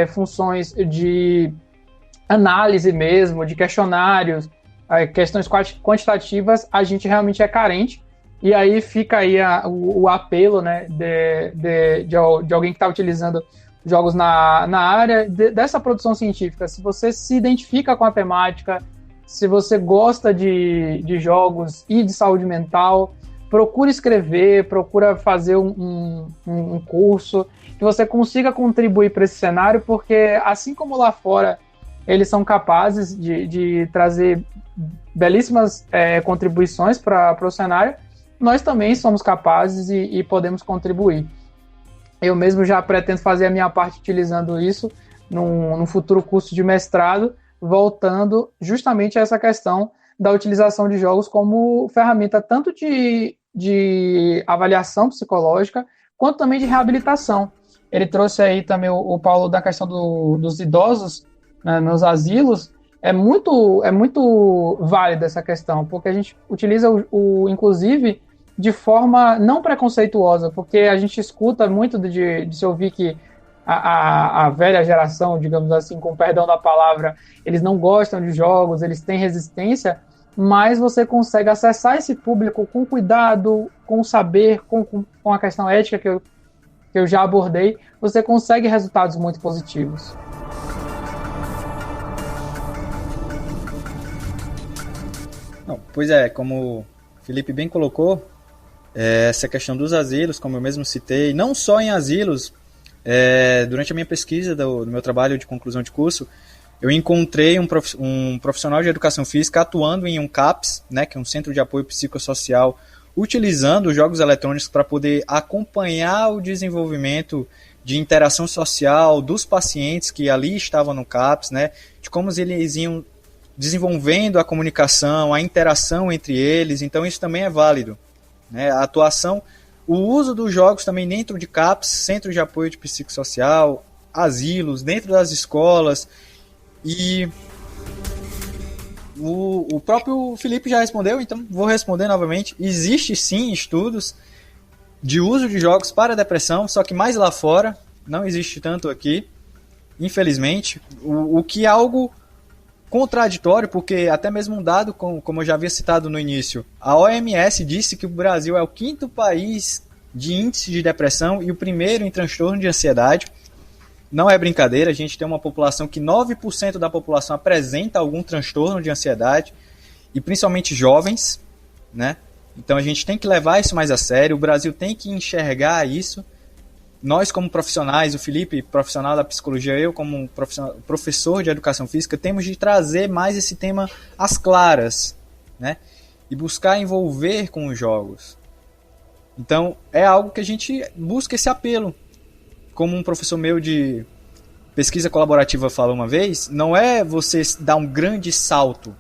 funções de análise mesmo, de questionários, questões quantitativas, a gente realmente é carente. E aí fica aí o apelo, né, de alguém que está utilizando jogos na área dessa produção científica. Se você se identifica com a temática, se você gosta de jogos e de saúde mental, procura escrever, procura fazer um curso, que você consiga contribuir para esse cenário, porque assim como lá fora eles são capazes de trazer belíssimas contribuições para o cenário, nós também somos capazes e podemos contribuir. Eu mesmo já pretendo fazer a minha parte utilizando isso num futuro curso de mestrado, voltando justamente a essa questão da utilização de jogos como ferramenta tanto de avaliação psicológica, quanto também de reabilitação. Ele trouxe aí também o Paulo da questão dos idosos, né, nos asilos. É muito válida essa questão, porque a gente utiliza inclusive de forma não preconceituosa, porque a gente escuta muito de se ouvir que a velha geração, digamos assim, com perdão da palavra, eles não gostam de jogos, eles têm resistência, mas você consegue acessar esse público com cuidado, com saber, com a questão ética que eu já abordei, você consegue resultados muito positivos. Não, pois é, como o Felipe bem colocou, essa questão dos asilos, como eu mesmo citei, não só em asilos, durante a minha pesquisa do meu trabalho de conclusão de curso, eu encontrei um profissional de educação física atuando em um CAPS, né, que é um centro de apoio psicossocial, utilizando jogos eletrônicos para poder acompanhar o desenvolvimento de interação social dos pacientes que ali estavam no CAPS, né, de como eles iam desenvolvendo a comunicação, a interação entre eles. Então isso também é válido, né? A atuação, o uso dos jogos também dentro de CAPS, centros de apoio de psicossocial, asilos, dentro das escolas. E o próprio Felipe já respondeu, então vou responder novamente. Existe sim estudos de uso de jogos para depressão, só que mais lá fora, não existe tanto aqui, infelizmente, o que é algo contraditório, porque até mesmo um dado, como eu já havia citado no início, a OMS disse que o Brasil é o 5º país de índice de depressão e o primeiro em transtorno de ansiedade. Não é brincadeira, a gente tem uma população que 9% da população apresenta algum transtorno de ansiedade, e principalmente jovens, né? Então a gente tem que levar isso mais a sério, o Brasil tem que enxergar isso. Nós, como profissionais, o Felipe, profissional da psicologia, eu, como professor de educação física, temos de trazer mais esse tema às claras, né? E buscar envolver com os jogos. Então, é algo que a gente busca esse apelo. Como um professor meu de pesquisa colaborativa falou uma vez, não é você dar um grande salto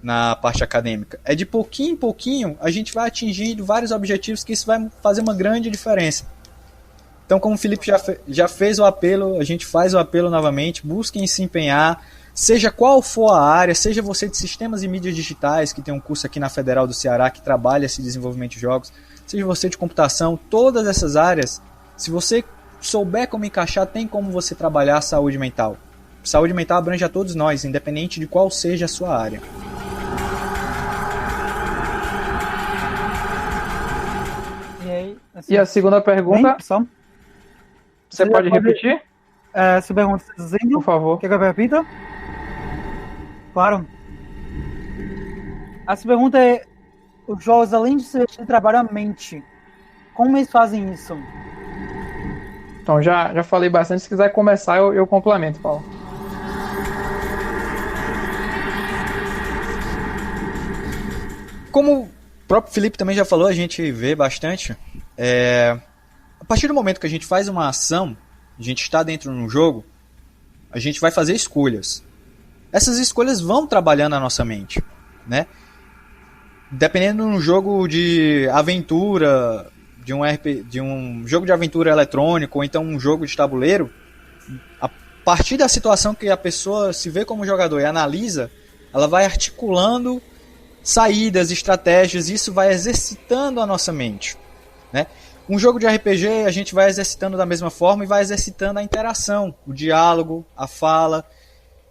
na parte acadêmica. É de pouquinho em pouquinho a gente vai atingindo vários objetivos, que isso vai fazer uma grande diferença. Então, como o Felipe já fez o apelo, a gente faz o apelo novamente, busquem se empenhar, seja qual for a área, seja você de sistemas e mídias digitais, que tem um curso aqui na Federal do Ceará que trabalha esse desenvolvimento de jogos, seja você de computação, todas essas áreas, se você souber como encaixar, tem como você trabalhar a saúde mental. Saúde mental abrange a todos nós, independente de qual seja a sua área. E aí, assim, E a segunda pergunta, você pode repetir? Essa pergunta, Por favor. quer que eu repita? Claro. Essa pergunta é: os jogos, além de se trabalham a mente, como eles fazem isso? Então, já falei bastante. Se quiser começar, eu complemento, Paulo. Como o próprio Felipe também já falou, a gente vê bastante. A partir do momento que a gente faz uma ação, a gente está dentro de um jogo, a gente vai fazer escolhas. Essas escolhas vão trabalhando a nossa mente, né? Dependendo de um jogo de aventura, de um jogo de aventura eletrônico, ou então um jogo de tabuleiro, a partir da situação que a pessoa se vê como jogador e analisa, ela vai articulando saídas, estratégias, e isso vai exercitando a nossa mente, né? Um jogo de RPG a gente vai exercitando da mesma forma e vai exercitando a interação, o diálogo, a fala.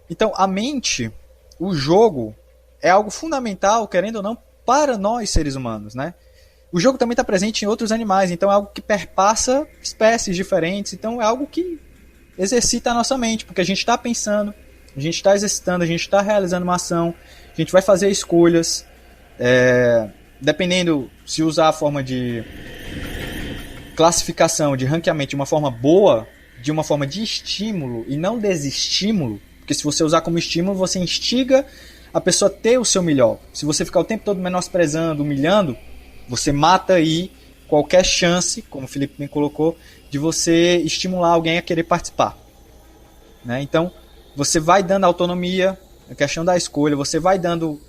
Então a mente, o jogo, é algo fundamental, querendo ou não, para nós seres humanos, né? O jogo também está presente em outros animais, então é algo que perpassa espécies diferentes, então é algo que exercita a nossa mente, porque a gente está pensando, a gente está exercitando, a gente está realizando uma ação, a gente vai fazer escolhas, dependendo se usar a forma de classificação, de ranqueamento de uma forma boa, de uma forma de estímulo e não desestímulo, porque se você usar como estímulo, você instiga a pessoa a ter o seu melhor. Se você ficar o tempo todo menosprezando, humilhando, você mata aí qualquer chance, como o Felipe bem colocou, de você estimular alguém a querer participar, né? Então, você vai dando autonomia, a questão da escolha, você vai dando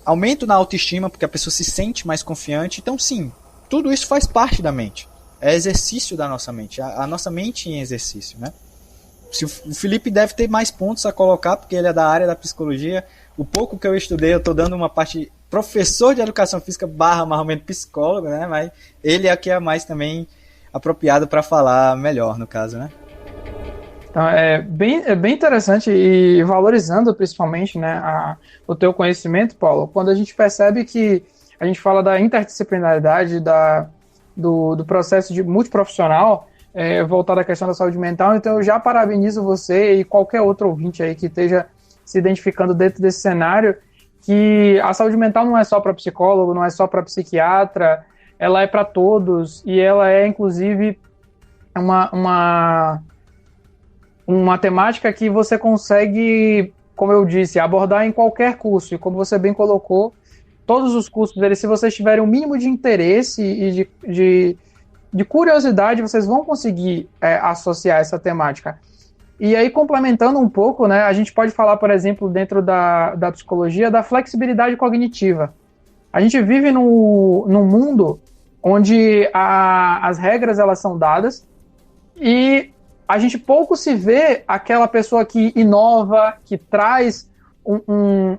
aumento na autoestima, porque a pessoa se sente mais confiante. Então, sim, tudo isso faz parte da mente. É exercício da nossa mente, a nossa mente em exercício, né? O Felipe deve ter mais pontos a colocar, porque ele é da área da psicologia. O pouco que eu estudei, eu estou dando uma parte professor de educação física / mais ou menos psicólogo, né? Mas ele é que é mais também apropriado para falar melhor, no caso, né? Então, é bem interessante e valorizando principalmente, né, o teu conhecimento, Paulo, quando a gente percebe que a gente fala da interdisciplinaridade, do processo de multiprofissional, voltado à questão da saúde mental. Então eu já parabenizo você e qualquer outro ouvinte aí que esteja se identificando dentro desse cenário, que a saúde mental não é só para psicólogo, não é só para psiquiatra, ela é para todos, e ela é inclusive uma temática que você consegue, como eu disse, abordar em qualquer curso. E como você bem colocou, todos os cursos deles, se vocês tiverem um mínimo de interesse e de curiosidade, vocês vão conseguir associar essa temática. E aí, complementando um pouco, né, a gente pode falar, por exemplo, dentro da psicologia, da flexibilidade cognitiva. A gente vive num mundo onde as regras elas são dadas e a gente pouco se vê aquela pessoa que inova, que traz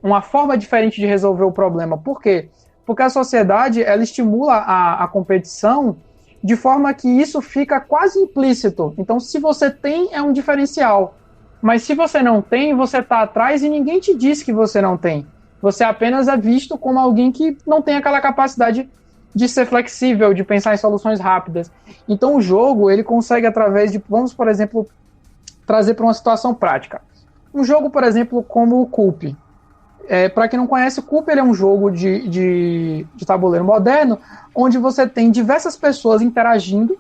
uma forma diferente de resolver o problema. Por quê? Porque a sociedade ela estimula a competição de forma que isso fica quase implícito. Então, se você tem, é um diferencial. Mas se você não tem, você está atrás e ninguém te diz que você não tem. Você apenas é visto como alguém que não tem aquela capacidade de ser flexível, de pensar em soluções rápidas. Então, o jogo, ele consegue, através de, vamos, por exemplo, trazer para uma situação prática. Um jogo, por exemplo, como o Coop. Para quem não conhece, o Coop ele é um jogo de tabuleiro moderno, onde você tem diversas pessoas interagindo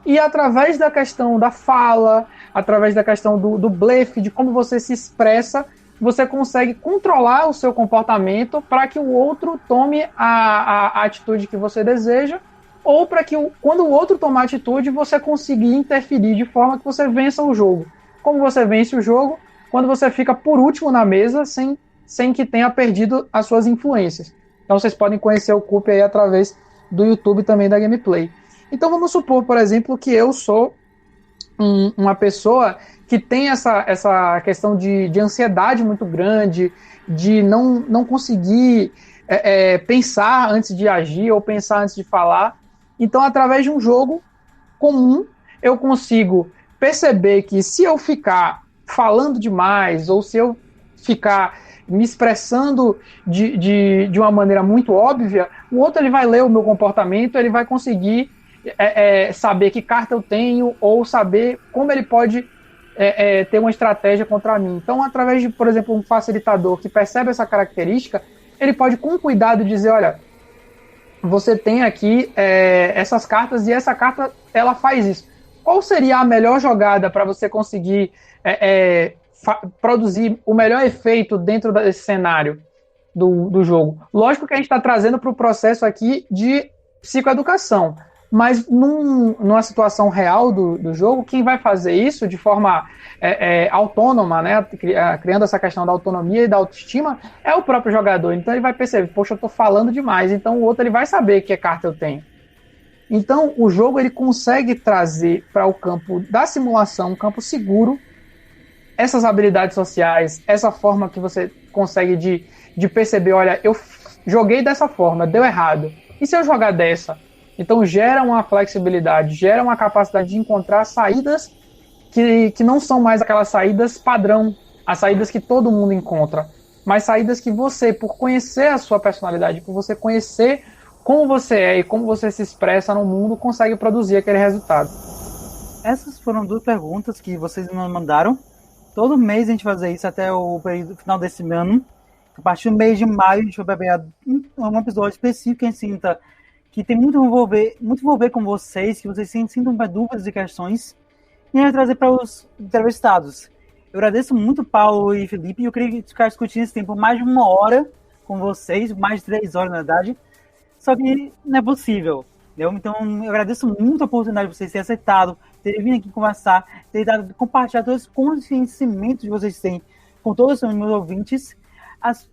e através da questão da fala, através da questão do blefe, de como você se expressa, você consegue controlar o seu comportamento para que o outro tome a atitude que você deseja, ou para que quando o outro tomar atitude, você conseguir interferir de forma que você vença o jogo. Como você vence o jogo? Quando você fica por último na mesa, sem que tenha perdido as suas influências. Então vocês podem conhecer o Coop aí através do YouTube também da Gameplay. Então vamos supor, por exemplo, que eu sou uma pessoa que tem essa questão de ansiedade muito grande, de não conseguir pensar antes de agir ou pensar antes de falar. Então, através de um jogo comum, eu consigo perceber que se eu ficar falando demais ou se eu ficar me expressando de uma maneira muito óbvia, o outro ele vai ler o meu comportamento, ele vai conseguir saber que carta eu tenho ou saber como ele pode ter uma estratégia contra mim. Então, através de, por exemplo, um facilitador que percebe essa característica, ele pode com cuidado dizer, olha, você tem aqui essas cartas e essa carta ela faz isso. Qual seria a melhor jogada para você conseguir produzir o melhor efeito dentro desse cenário do jogo? Lógico que a gente está trazendo para o processo aqui de psicoeducação, mas numa situação real do jogo, quem vai fazer isso de forma autônoma, né, criando essa questão da autonomia e da autoestima, é o próprio jogador. Então ele vai perceber, poxa, eu estou falando demais, então o outro ele vai saber que carta eu tenho. Então o jogo ele consegue trazer para o campo da simulação, um campo seguro, essas habilidades sociais, essa forma que você consegue de perceber, olha, eu joguei dessa forma, deu errado. E se eu jogar dessa? Então gera uma flexibilidade, gera uma capacidade de encontrar saídas que não são mais aquelas saídas padrão, as saídas que todo mundo encontra, mas saídas que você, por conhecer a sua personalidade, por você conhecer como você é e como você se expressa no mundo, consegue produzir aquele resultado. Essas foram 2 perguntas que vocês nos mandaram. Todo mês a gente vai fazer isso até o final desse ano. A partir do mês de maio a gente vai pegar um episódio específico que a gente sinta que tem muito a envolver com vocês, que vocês sintam dúvidas e questões, e a gente vai trazer para os entrevistados. Eu agradeço muito Paulo e Felipe, e eu queria ficar discutindo esse tempo mais de 1 hora com vocês, mais de 3 horas na verdade, só que não é possível, entendeu? Então eu agradeço muito a oportunidade de vocês terem aceitado, terem vindo aqui conversar, terem dado, compartilhar todo esse conhecimento que vocês têm com todos os meus ouvintes,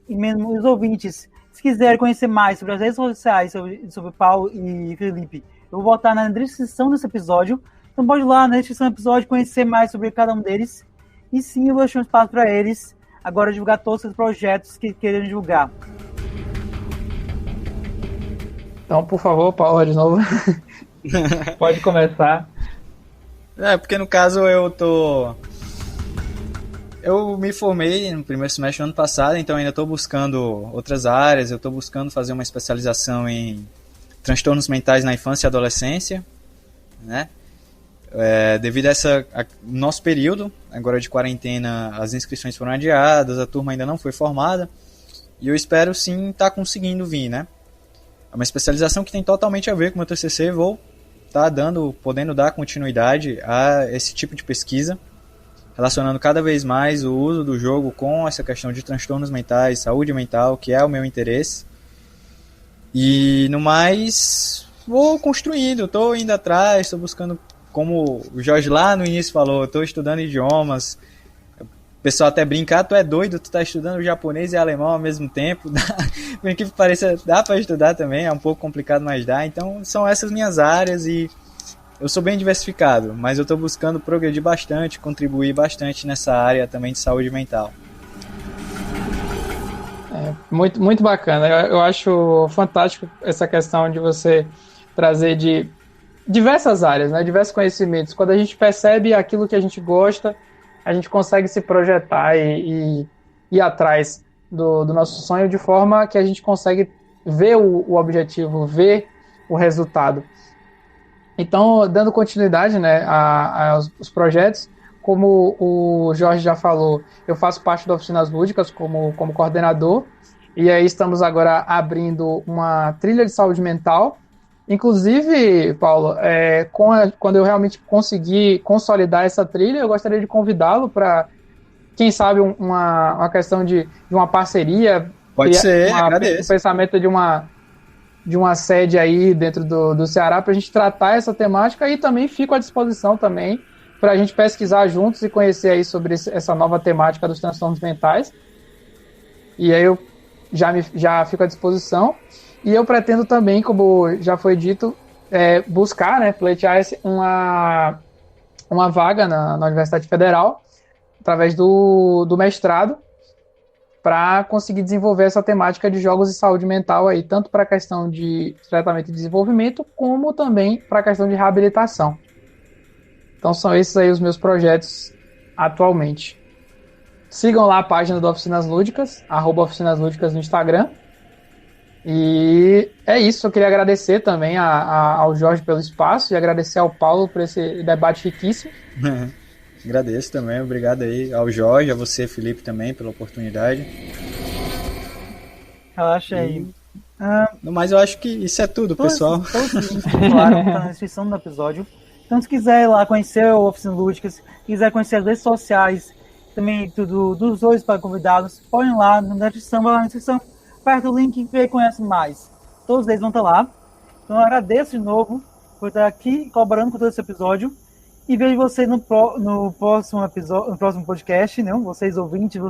e mesmo os ouvintes. Se quiserem conhecer mais sobre as redes sociais, sobre Paulo e Felipe, eu vou botar na descrição desse episódio. Então pode ir lá na descrição do episódio conhecer mais sobre cada um deles. E sim, eu vou deixar um espaço para eles agora divulgar todos os projetos que querem divulgar. Então, por favor, Paulo, de novo. Pode começar. Porque no caso eu me formei no primeiro semestre do ano passado, então ainda estou buscando outras áreas. Eu estou buscando fazer uma especialização em transtornos mentais na infância e adolescência, né? Devido a nosso período, agora de quarentena, as inscrições foram adiadas, a turma ainda não foi formada, e eu espero sim estar conseguindo vir, né? É uma especialização que tem totalmente a ver com o meu TCC, vou estar podendo dar continuidade a esse tipo de pesquisa, relacionando cada vez mais o uso do jogo com essa questão de transtornos mentais, saúde mental, que é o meu interesse. E no mais, vou construindo, estou indo atrás, estou buscando, como o Jorge lá no início falou, estou estudando idiomas. O pessoal até brinca, tu é doido, tu está estudando japonês e alemão ao mesmo tempo. Por que pareça, dá para estudar também, é um pouco complicado, mas dá. Então são essas minhas áreas e eu sou bem diversificado, mas eu estou buscando progredir bastante, contribuir bastante nessa área também de saúde mental. Muito, muito bacana. Eu acho fantástico essa questão de você trazer de diversas áreas, né, diversos conhecimentos. Quando a gente percebe aquilo que a gente gosta, a gente consegue se projetar e ir atrás do nosso sonho de forma que a gente consegue ver o objetivo, ver o resultado. Então, dando continuidade, né, aos projetos, como o Jorge já falou, eu faço parte da Oficinas Lúdicas como coordenador, e aí estamos agora abrindo uma trilha de saúde mental. Inclusive, Paulo, quando eu realmente conseguir consolidar essa trilha, eu gostaria de convidá-lo para, quem sabe, uma questão de uma parceria. Pode ser, agradeço. O pensamento de uma sede aí dentro do Ceará para a gente tratar essa temática, e também fico à disposição também para a gente pesquisar juntos e conhecer aí sobre essa nova temática dos transtornos mentais. E aí eu já fico à disposição. E eu pretendo também, como já foi dito, buscar, né, pleitear uma vaga na Universidade Federal, através do mestrado, para conseguir desenvolver essa temática de jogos e saúde mental aí, tanto para a questão de tratamento e desenvolvimento, como também para a questão de reabilitação. Então são esses aí os meus projetos atualmente. Sigam lá a página do Oficinas Lúdicas, @Oficinas Lúdicas no Instagram. E é isso, eu queria agradecer também ao Jorge pelo espaço e agradecer ao Paulo por esse debate riquíssimo. Agradeço também, obrigado aí ao Jorge, a você, Felipe, também, pela oportunidade. Relaxa aí. No mais, eu acho que isso é tudo, pessoal. Todos os links, claro, tá na descrição do episódio. Então, se quiser ir lá conhecer o Oficinas Lúdicas, se quiser conhecer as redes sociais, também dos dois para convidados, podem ir lá na descrição, vai lá na descrição, aperta o link e conhece mais. Todos eles vão estar lá. Então, eu agradeço de novo por estar aqui colaborando com todo esse episódio. E vejo vocês no próximo episódio, no próximo podcast, né? Vocês ouvintes,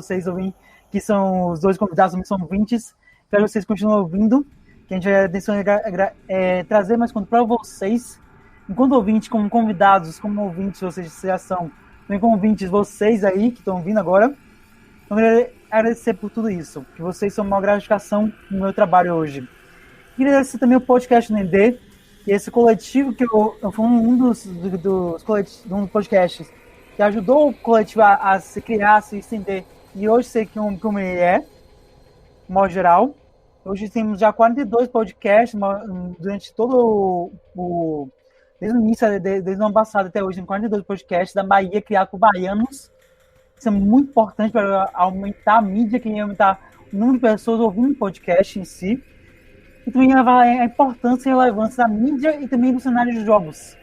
que são os dois convidados, também são ouvintes. Espero que vocês continuem ouvindo, que a gente vai trazer mais conteúdo para vocês. Enquanto ouvintes, como convidados, como ouvintes, vocês já são, também como ouvintes, vocês aí que estão vindo agora. Então, eu queria agradecer por tudo isso, que vocês são uma gratificação no meu trabalho hoje. Queria agradecer também o podcast no ND, e esse coletivo que eu fui um dos podcasts que ajudou o coletivo a se criar, a se estender, e hoje sei como ele é, de modo geral. Hoje temos já 42 podcasts durante todo desde o início, desde o ano passado até hoje, tem 42 podcasts da Bahia, criados por baianos. Isso é muito importante para aumentar a mídia, que aumentar o número de pessoas ouvindo o podcast em si. E também a importância e relevância da mídia e também do cenário de jogos.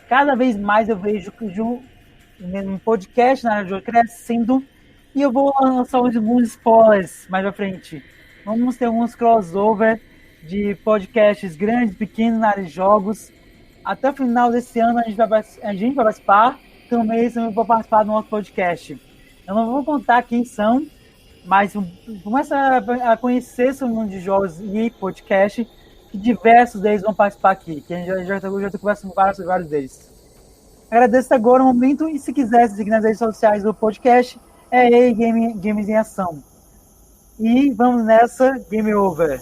Cada vez mais eu vejo que um podcast na área de jogos crescendo, e eu vou lançar alguns spoilers mais pra frente. Vamos ter alguns crossover de podcasts grandes, pequenos na área de jogos. Até o final desse ano a gente vai participar, também eu vou participar do nosso podcast. Eu não vou contar quem são, mas começa a conhecer esse mundo de jogos e podcast, que diversos deles vão participar aqui, que a gente já estou conversando com vários deles. Agradeço agora o momento, e se quiser seguir nas redes sociais do podcast, é Games em Ação. E vamos nessa, Game Over.